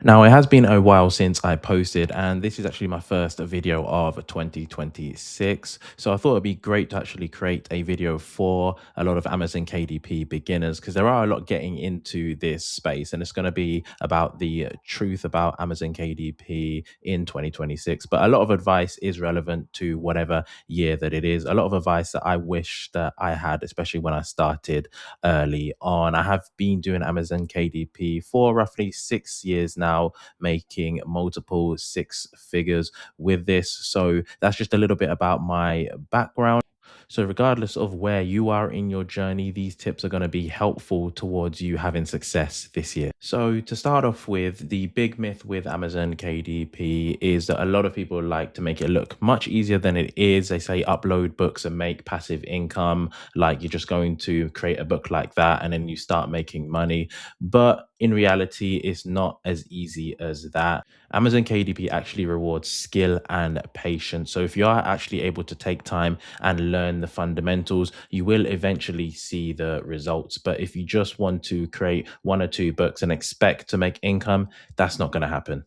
Now, it has been a while since I posted, and this is actually my first video of 2026. So I thought it'd be great to actually create a video for a lot of Amazon KDP beginners because there are a lot getting into this space, and it's going to be about the truth about Amazon KDP in 2026. But a lot of advice is relevant to whatever year that it is. A lot of advice that I wish that I had, especially when I started early on. I have been doing Amazon KDP for roughly 6 years now, making multiple six figures with this. So that's just a little bit about my background. So, regardless of where you are in your journey, these tips are going to be helpful towards you having success this year. So, to start off with, the big myth with Amazon KDP is that a lot of people like to make it look much easier than it is. They say upload books and make passive income, like you're just going to create a book like that and then you start making money. But in reality, it's not as easy as that. Amazon KDP actually rewards skill and patience. So, if you are actually able to take time and learn the fundamentals, you will eventually see the results. But if you just want to create one or two books and expect to make income, that's not going to happen.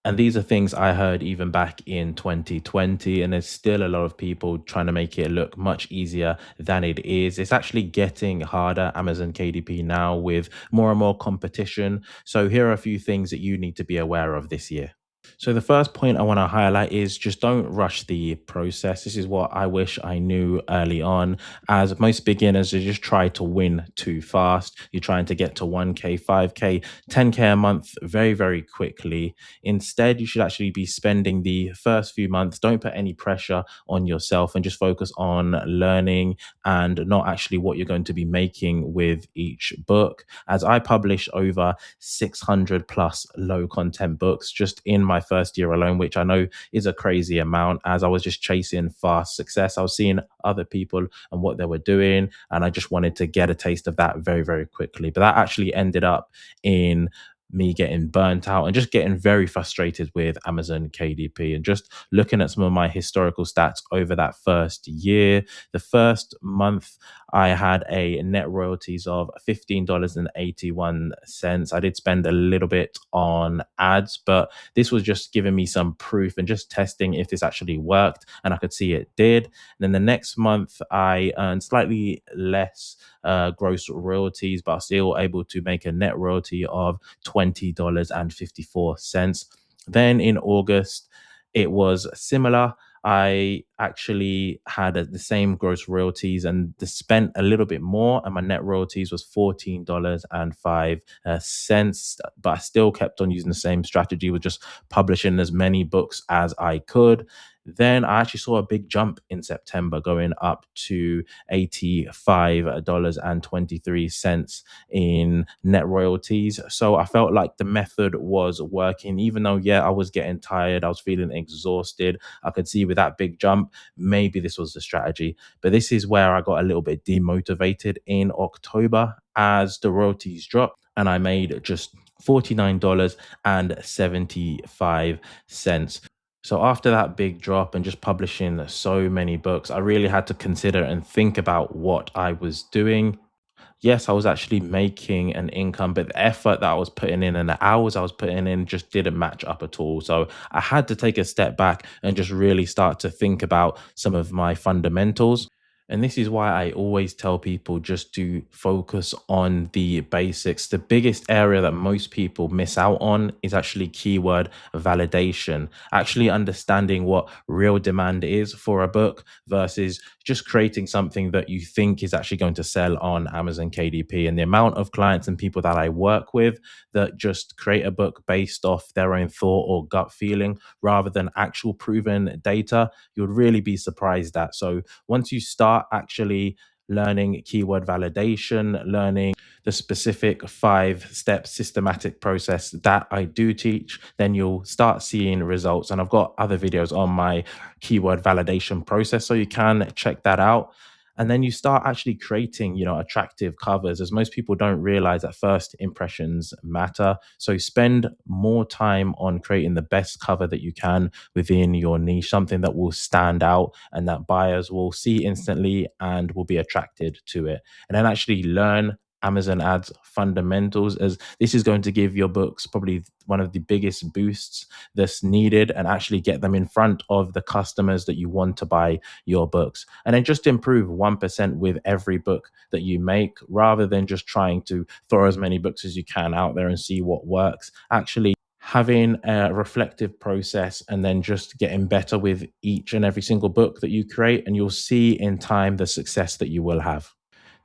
And these are things I heard even back in 2020, and there's still a lot of people trying to make it look much easier than it is. It's actually getting harder, Amazon KDP now, with more and more competition. So, here are a few things that you need to be aware of this year. So the first point I want to highlight is just don't rush the process. This is what I wish I knew early on. As most beginners, they just try to win too fast. You're trying to get to 1K, 5K, 10K a month very, very quickly. Instead, you should actually be spending the first few months. Don't put any pressure on yourself and just focus on learning and not actually what you're going to be making with each book. As I publish over 600 plus low content books just in my first year alone, which I know is a crazy amount as I was just chasing fast success. I was seeing other people and what they were doing, and I just wanted to get a taste of that very, very quickly. But that actually ended up in me getting burnt out and just getting very frustrated with Amazon KDP and just looking at some of my historical stats over that first year. The first month, I had a net royalties of $15.81. I did spend a little bit on ads, but this was just giving me some proof and just testing if this actually worked. And I could see it did. And then the next month, I earned slightly less gross royalties, but I was still able to make a net royalty of $20.54. Then in August, it was similar. I actually had the same gross royalties and spent a little bit more, and my net royalties was $14.05. But I still kept on using the same strategy with just publishing as many books as I could. Then I actually saw a big jump in September, going up to $85.23 in net royalties. So I felt like the method was working, even though, yeah, I was getting tired, I was feeling exhausted. I could see with that big jump, maybe this was the strategy. But this is where I got a little bit demotivated in October as the royalties dropped and I made just $49.75. So after that big drop and just publishing so many books, I really had to consider and think about what I was doing. Yes, I was actually making an income, but the effort that I was putting in and the hours I was putting in just didn't match up at all. So I had to take a step back and just really start to think about some of my fundamentals. And this is why I always tell people just to focus on the basics. The biggest area that most people miss out on is actually keyword validation, actually understanding what real demand is for a book versus just creating something that you think is actually going to sell on Amazon KDP. And the amount of clients and people that I work with that just create a book based off their own thought or gut feeling rather than actual proven data, you would really be surprised at. So once you start actually learning keyword validation, learning the specific 5 step systematic process that I do teach, then you'll start seeing results. And I've got other videos on my keyword validation process, so you can check that out. And then you start actually creating, attractive covers, as most people don't realize that first impressions matter. So spend more time on creating the best cover that you can within your niche, something that will stand out and that buyers will see instantly and will be attracted to it. And then actually learn Amazon ads fundamentals, as this is going to give your books probably one of the biggest boosts that's needed and actually get them in front of the customers that you want to buy your books. And then just improve 1% with every book that you make, rather than just trying to throw as many books as you can out there and see what works. Actually having a reflective process and then just getting better with each and every single book that you create, and you'll see in time the success that you will have.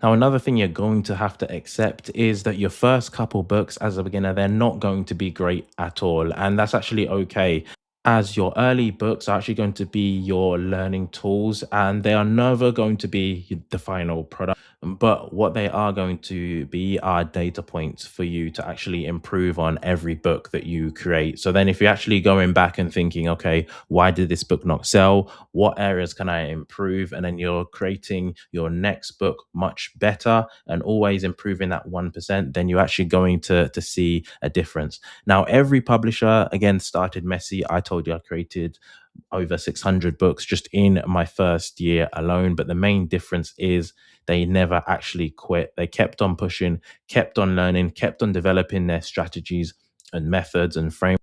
Now, another thing you're going to have to accept is that your first couple books as a beginner, they're not going to be great at all. And that's actually okay, as your early books are actually going to be your learning tools and they are never going to be the final product. But what they are going to be are data points for you to actually improve on every book that you create. So then, if you're actually going back and thinking, okay, why did this book not sell? What areas can I improve? And then you're creating your next book much better and always improving that 1%, then you're actually going to see a difference. Now, every publisher, again, started messy. I told you I created over 600 books just in my first year alone. But the main difference is they never actually quit. They kept on pushing, kept on learning, kept on developing their strategies and methods and frameworks.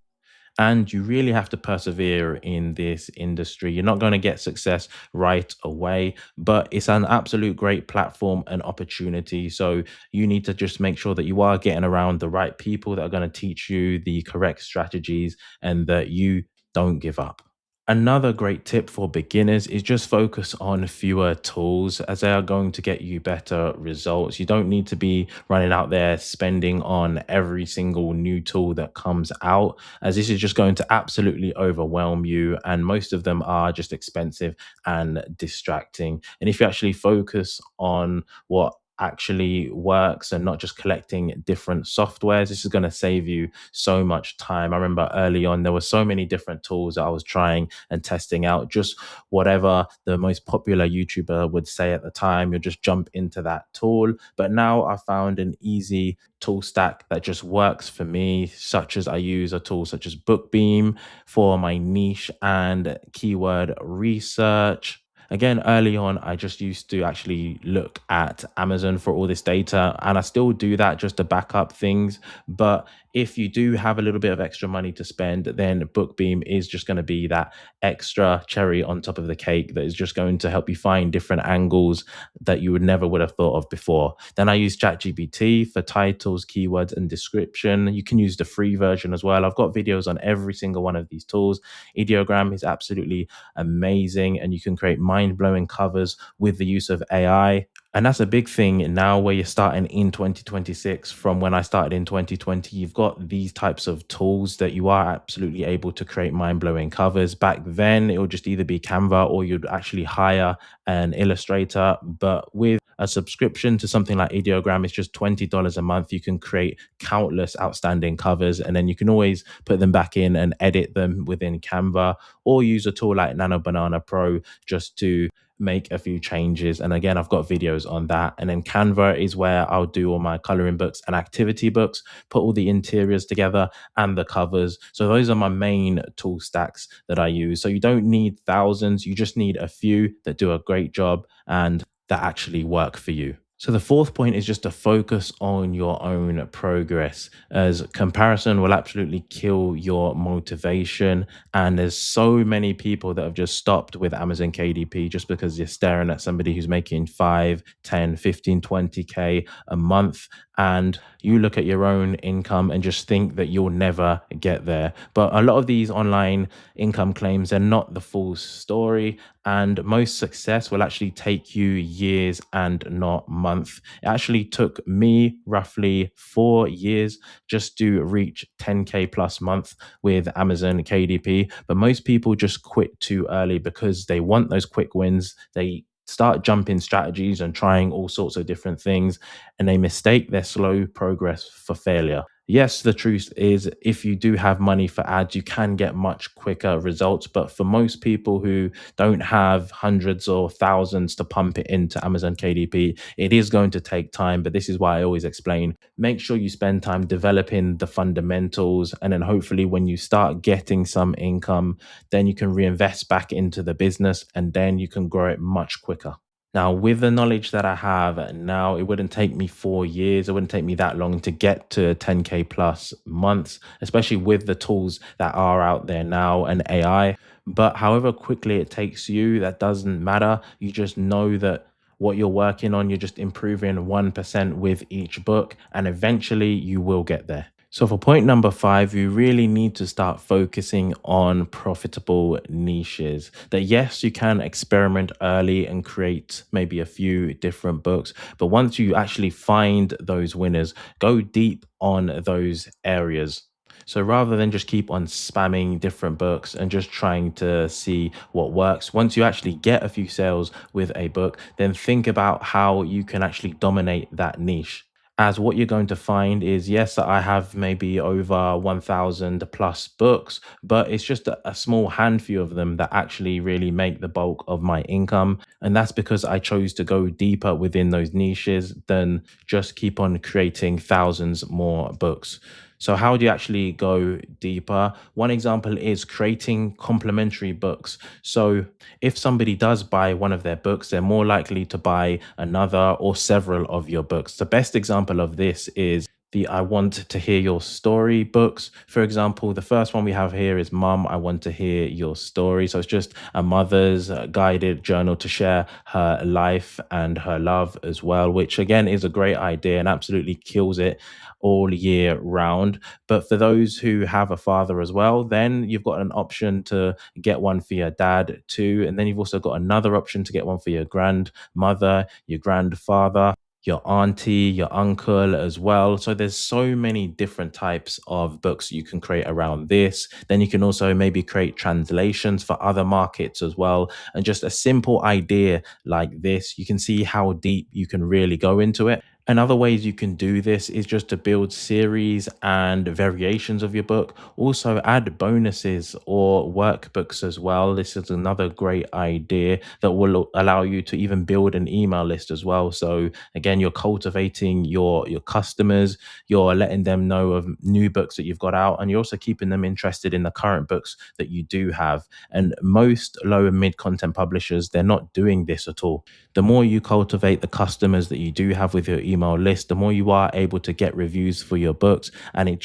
And you really have to persevere in this industry. You're not going to get success right away, but it's an absolute great platform and opportunity. So you need to just make sure that you are getting around the right people that are going to teach you the correct strategies and that you don't give up. Another great tip for beginners is just focus on fewer tools, as they are going to get you better results. You don't need to be running out there spending on every single new tool that comes out, as this is just going to absolutely overwhelm you. And most of them are just expensive and distracting. And if you actually focus on what actually works and not just collecting different softwares, this is going to save you so much time. I remember early on, there were so many different tools that I was trying and testing out, just whatever the most popular YouTuber would say at the time. You'll just jump into that tool. But now I found an easy tool stack that just works for me, such as I use a tool such as Bookbeam for my niche and keyword research. Again, early on, I just used to actually look at Amazon for all this data, and I still do that just to back up things. But if you do have a little bit of extra money to spend, then Bookbeam is just going to be that extra cherry on top of the cake that is just going to help you find different angles that you would have thought of before. Then I use ChatGPT for titles, keywords, and description. You can use the free version as well. I've got videos on every single one of these tools. Ideogram is absolutely amazing, and you can create mind-blowing covers with the use of AI. And that's a big thing now, where you're starting in 2026 from when I started in 2020. You've got these types of tools that you are absolutely able to create mind-blowing covers. Back then, it would just either be Canva or you'd actually hire an illustrator. But with a subscription to something like Ideogram, it's just $20 a month. You can create countless outstanding covers, and then you can always put them back in and edit them within Canva, or use a tool like Nano Banana Pro just to make a few changes. And again, I've got videos on that. And then Canva is where I'll do all my coloring books and activity books, put all the interiors together and the covers. So those are my main tool stacks that I use. So you don't need thousands, you just need a few that do a great job and that actually work for you. So the fourth point is just to focus on your own progress, as comparison will absolutely kill your motivation. And there's so many people that have just stopped with Amazon KDP just because you're staring at somebody who's making 5, 10, 15, 20K a month. And you look at your own income and just think that you'll never get there. But a lot of these online income claims, they're not the full story. And most success will actually take you years and not months. It actually took me roughly 4 years just to reach 10K plus month with Amazon KDP. But most people just quit too early because they want those quick wins. They start jumping strategies and trying all sorts of different things, and they mistake their slow progress for failure. Yes, the truth is, if you do have money for ads, you can get much quicker results. But for most people who don't have hundreds or thousands to pump it into Amazon KDP, it is going to take time. But this is why I always explain, make sure you spend time developing the fundamentals. And then hopefully, when you start getting some income, then you can reinvest back into the business and then you can grow it much quicker. Now, with the knowledge that I have now, it wouldn't take me 4 years. It wouldn't take me that long to get to 10K plus months, especially with the tools that are out there now and AI. But however quickly it takes you, that doesn't matter. You just know that what you're working on, you're just improving 1% with each book, and eventually you will get there. So, for point number five, you really need to start focusing on profitable niches. That, yes, you can experiment early and create maybe a few different books, but once you actually find those winners, go deep on those areas. So rather than just keep on spamming different books and just trying to see what works, once you actually get a few sales with a book, then think about how you can actually dominate that niche. As what you're going to find is, yes, I have maybe over 1,000 plus books, but it's just a small handful of them that actually really make the bulk of my income. And that's because I chose to go deeper within those niches than just keep on creating thousands more books. So, how do you actually go deeper? One example is creating complementary books. So, if somebody does buy one of their books, they're more likely to buy another or several of your books. The best example of this is the I Want to Hear Your Story books. For example, the first one we have here is Mum, I Want to Hear Your Story. So it's just a mother's guided journal to share her life and her love as well, which again is a great idea and absolutely kills it all year round. But for those who have a father as well, then you've got an option to get one for your dad too. And then you've also got another option to get one for your grandmother, your grandfather, your auntie, your uncle as well. So there's so many different types of books you can create around this. Then you can also maybe create translations for other markets as well. And just a simple idea like this, you can see how deep you can really go into it. And other ways you can do this is just to build series and variations of your book. Also, add bonuses or workbooks as well. This is another great idea that will allow you to even build an email list as well. So again, you're cultivating your customers, you're letting them know of new books that you've got out, and you're also keeping them interested in the current books that you do have. And most low and mid content publishers, they're not doing this at all. The more you cultivate the customers that you do have with your email list, the more you are able to get reviews for your books. And it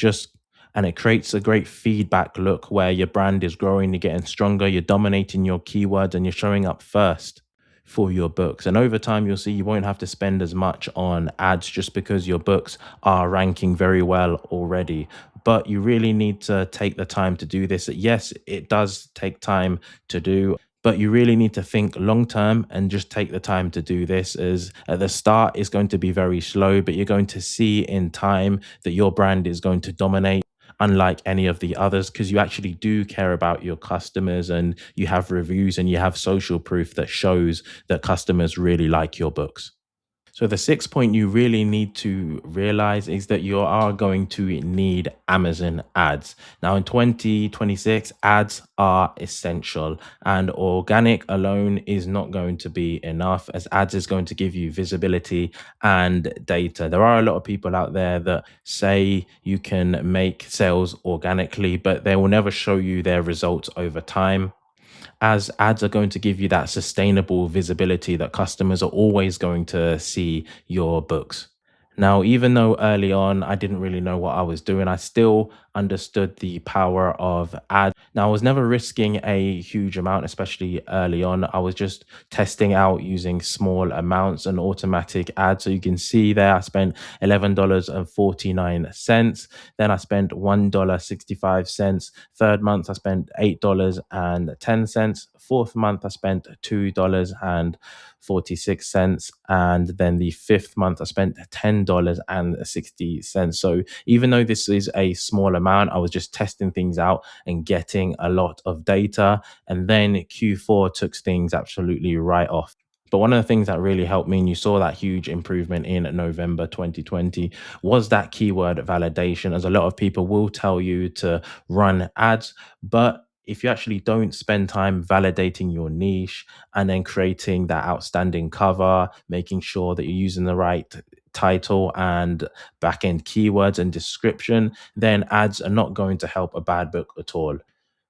creates a great feedback look where your brand is growing, you're getting stronger, you're dominating your keywords, and you're showing up first for your books. And over time, you'll see you won't have to spend as much on ads just because your books are ranking very well already. But you really need to take the time to do this. Yes, it does take time to do, but you really need to think long term and just take the time to do this. As at the start it's going to be very slow, but you're going to see in time that your brand is going to dominate unlike any of the others, because you actually do care about your customers and you have reviews and you have social proof that shows that customers really like your books. So the sixth point you really need to realize is that you are going to need Amazon ads. Now in 2026, ads are essential, and organic alone is not going to be enough, as ads is going to give you visibility and data. There are a lot of people out there that say you can make sales organically, but they will never show you their results over time, as ads are going to give you that sustainable visibility that customers are always going to see your books. Now, even though early on I didn't really know what I was doing, I still understood the power of ads. Now, I was never risking a huge amount, especially early on. I was just testing out using small amounts and automatic ads. So you can see there, I spent $11.49. Then I spent $1.65. Third month, I spent $8.10. Fourth month, I spent $2.46. And then the fifth month, I spent $10.60. So even though this is a small amount, I was just testing things out and getting a lot of data. And then Q4 took things absolutely right off. But one of the things that really helped me, and you saw that huge improvement in November 2020, was that keyword validation, as a lot of people will tell you to run ads. But if you actually don't spend time validating your niche and then creating that outstanding cover, making sure that you're using the right title and back end keywords and description, then ads are not going to help a bad book at all.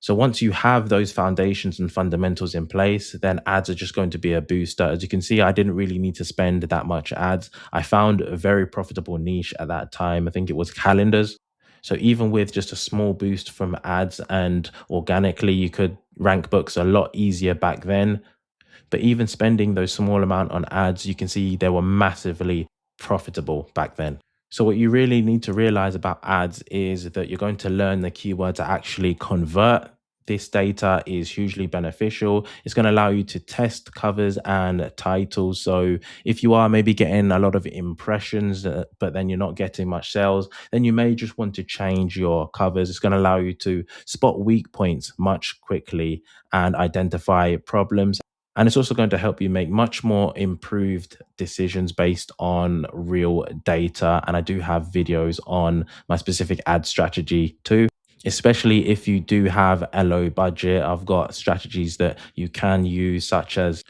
So once you have those foundations and fundamentals in place, then ads are just going to be a booster. As you can see, I didn't really need to spend that much ads. I found a very profitable niche at that time. I think it was calendars. So even with just a small boost from ads and organically, you could rank books a lot easier back then. But even spending those small amount on ads, you can see they were massively profitable back then. So what you really need to realize about ads is that you're going to learn the keywords that actually convert. This data is hugely beneficial. It's going to allow you to test covers and titles. So if you are maybe getting a lot of impressions, but then you're not getting much sales, then you may just want to change your covers. It's going to allow you to spot weak points much quickly and identify problems. And it's also going to help you make much more improved decisions based on real data. And I do have videos on my specific ad strategy too. Especially if you do have a low budget, I've got strategies that you can use, such as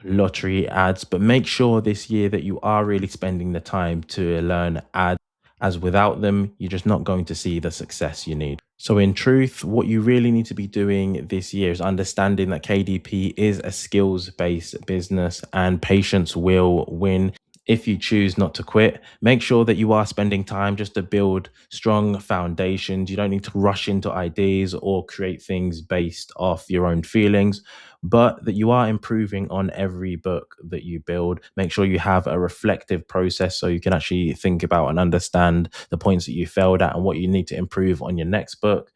lottery ads. But make sure this year that you are really spending the time to learn ads, as without them, you're just not going to see the success you need. So, in truth, what you really need to be doing this year is understanding that KDP is a skills based business and patience will win. If you choose not to quit, make sure that you are spending time just to build strong foundations. You don't need to rush into ideas or create things based off your own feelings, but that you are improving on every book that you build. Make sure you have a reflective process so you can actually think about and understand the points that you failed at and what you need to improve on your next book.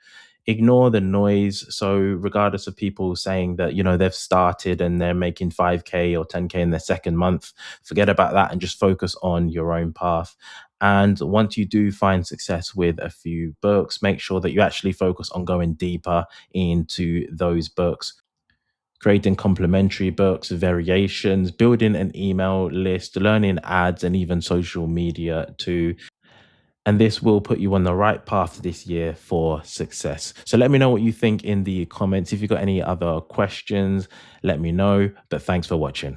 Ignore the noise. So regardless of people saying that, they've started and they're making 5K or 10K in their second month, forget about that and just focus on your own path. And once you do find success with a few books, make sure that you actually focus on going deeper into those books, creating complementary books, variations, building an email list, learning ads, and even social media too. And this will put you on the right path this year for success. So let me know what you think in the comments. If you've got any other questions, let me know. But thanks for watching.